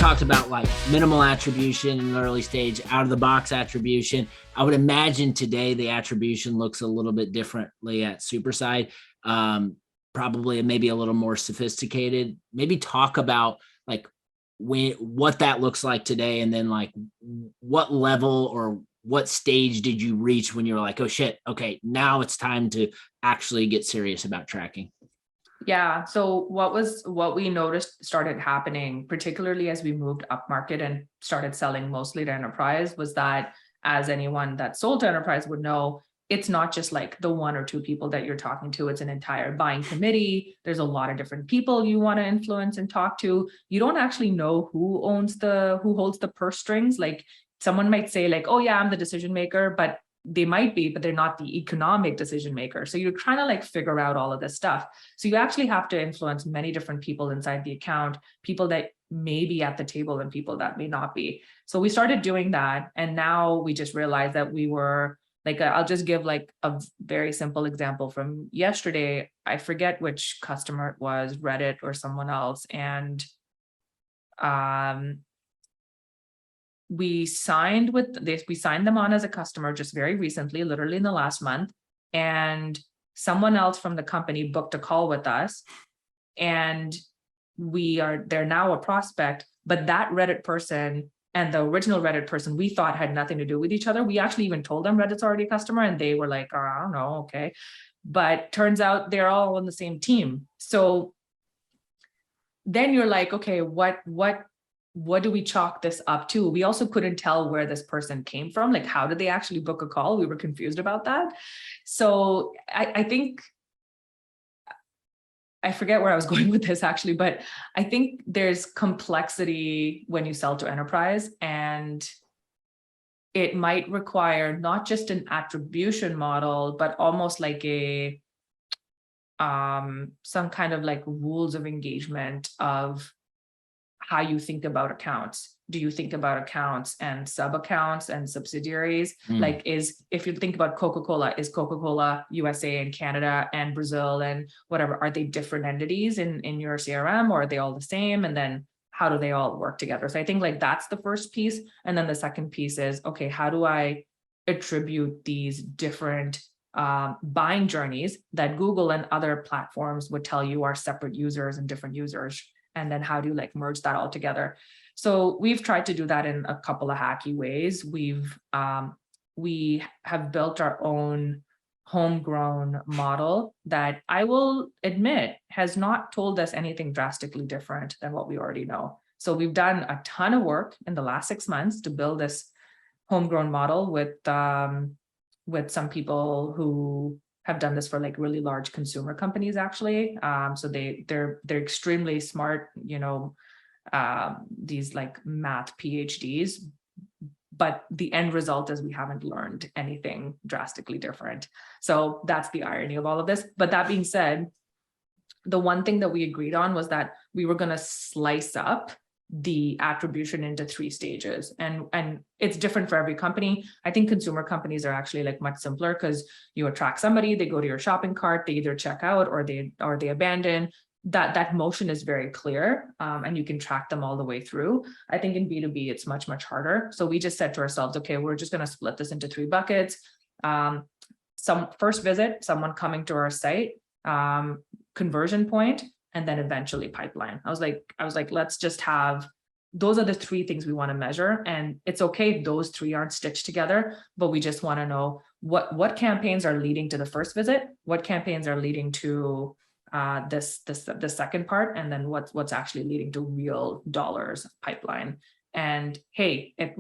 talked about like minimal attribution in the early stage, out of the box attribution. I would imagine today the attribution looks a little bit differently at Superside, probably maybe a little more sophisticated. Maybe talk about like what that looks like today, and then like what level or what stage did you reach when you were like, oh shit, okay, now it's time to actually get serious about tracking? Yeah. So what we noticed started happening, particularly as we moved up market and started selling mostly to enterprise, was that, as anyone that sold to enterprise would know, it's not just like the one or two people that you're talking to. It's an entire buying committee. There's a lot of different people you want to influence and talk to. You don't actually know who holds the purse strings. Like, someone might say like, oh yeah, I'm the decision maker, but they might be, but they're not the economic decision maker. So you're trying to like figure out all of this stuff. So you actually have to influence many different people inside the account, people that may be at the table and people that may not be. So we started doing that. And now we just realized that we were like, I'll just give like a very simple example from yesterday. I forget which customer it was, Reddit or someone else. And we signed them on as a customer just very recently, literally in the last month. And someone else from the company booked a call with us, and they're now a prospect. But that Reddit person and the original Reddit person we thought had nothing to do with each other. We actually even told them Reddit's already a customer, and they were like, oh, I don't know, okay. But turns out they're all on the same team. So then you're like, okay, what do we chalk this up to? We also couldn't tell where this person came from. Like, how did they actually book a call? We were confused about that. So I think, I forget where I was going with this actually, but I think there's complexity when you sell to enterprise, and it might require not just an attribution model, but almost like some kind of like rules of engagement of how you think about accounts. Do you think about accounts and sub accounts and subsidiaries? Like, if you think about Coca-Cola, is Coca-Cola USA and Canada and Brazil and whatever, are they different entities in your CRM, or are they all the same? And then how do they all work together? So I think like that's the first piece. And then the second piece is, okay, how do I attribute these different buying journeys that Google and other platforms would tell you are separate users and different users? And then how do you like merge that all together? So we've tried to do that in a couple of hacky ways. We have built our own homegrown model that, I will admit, has not told us anything drastically different than what we already know. So we've done a ton of work in the last 6 months to build this homegrown model with some people who have done this for like really large consumer companies, actually. So they're extremely smart, these like math PhDs, but the end result is we haven't learned anything drastically different. So that's the irony of all of this. But that being said, the one thing that we agreed on was that we were going to slice up the attribution into 3 stages, and it's different for every company. I think consumer companies are actually like much simpler, because you attract somebody, they go to your shopping cart, they either check out or they abandon. That motion is very clear, and you can track them all the way through. I think in B2B it's much harder. So we just said to ourselves, okay, we're just going to split this into 3 buckets. Some first visit, someone coming to our site, conversion point, and then eventually pipeline. I was like, let's just have, those are the 3 things we want to measure. And it's okay if those 3 aren't stitched together, but we just want to know what campaigns are leading to the first visit, what campaigns are leading to the second part, and then what's actually leading to real dollars pipeline. And hey, at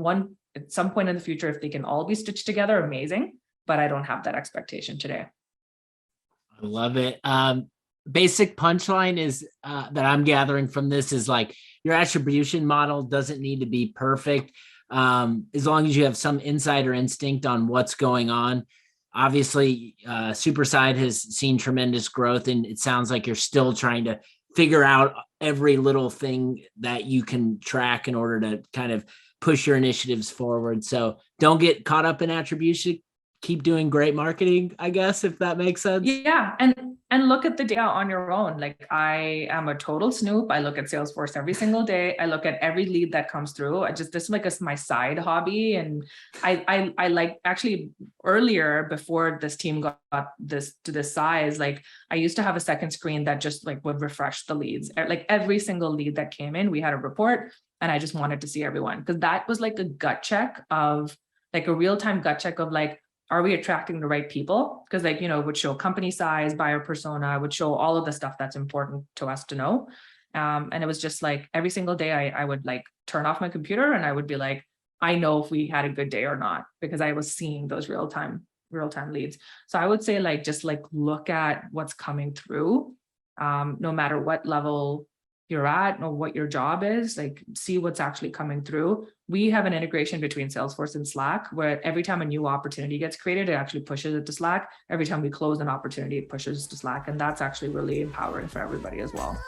some point in the future, if they can all be stitched together, amazing. But I don't have that expectation today. I love it. Basic punchline is that I'm gathering from this is like, your attribution model doesn't need to be perfect, as long as you have some insider instinct on what's going on. Obviously, Superside has seen tremendous growth, and it sounds like you're still trying to figure out every little thing that you can track in order to kind of push your initiatives forward. So don't get caught up in attribution. keep doing great marketing, I guess, if that makes sense. Yeah, and look at the data on your own. Like, I am a total snoop. I look at Salesforce every single day. I look at every lead that comes through. This is like my side hobby. And I like, actually, earlier, before this team got this to this size, like, I used to have a second screen that just like would refresh the leads. Like, every single lead that came in, we had a report, and I just wanted to see everyone, because that was like a gut check of, like, a real-time gut check of, like, are we attracting the right people? Because, like, it would show company size, buyer persona, would show all of the stuff that's important to us to know. And it was just like every single day I would like turn off my computer, and I would be like, I know if we had a good day or not, because I was seeing those real-time leads. So I would say, like, just like look at what's coming through, no matter what level you're at or what your job is, like, see what's actually coming through. We have an integration between Salesforce and Slack, where every time a new opportunity gets created, it actually pushes it to Slack. Every time we close an opportunity, it pushes to Slack. And that's actually really empowering for everybody as well.